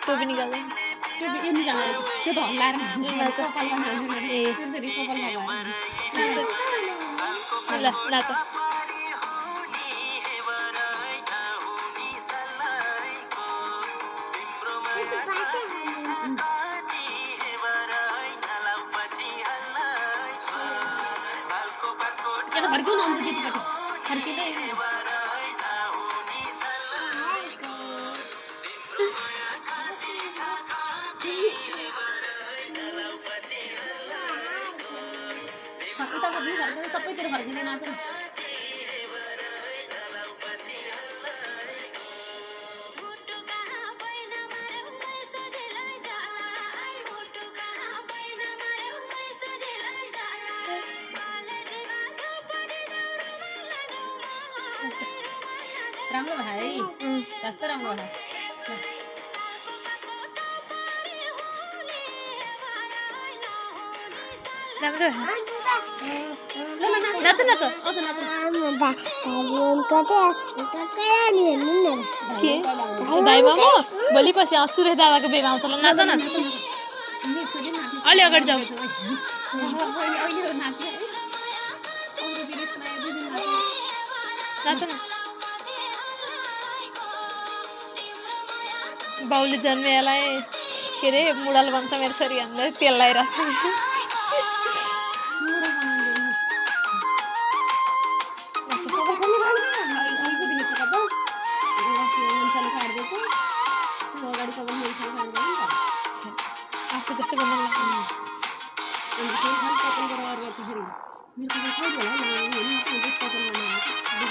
त्यो पनि निकाल्दै त्यो यो निकाल्नु त्यो त हल्लाएर कपालमा हाल्नु ए त्यसरी कपालमा भयो ल नाच यता फर्किउ न अन्त त्यतिपट्टि फर्किँदै उता फर्किँदै सबैतिर फर्किँदै नाच राम्रो भयो है कस्तो राम्रो भयो राम्रो नाच नाच दाइमा म भोलि पछि सुरेश दादाको बेमा आउँछ ल नाच न अलि अगाडि जाऊ नाच न बाउले जन्मेलाई के अरे मुडाल भन्छ मेरो छोरी भन्दा तेल लगाइरहेको आफू जस्तो गर्नु मेरो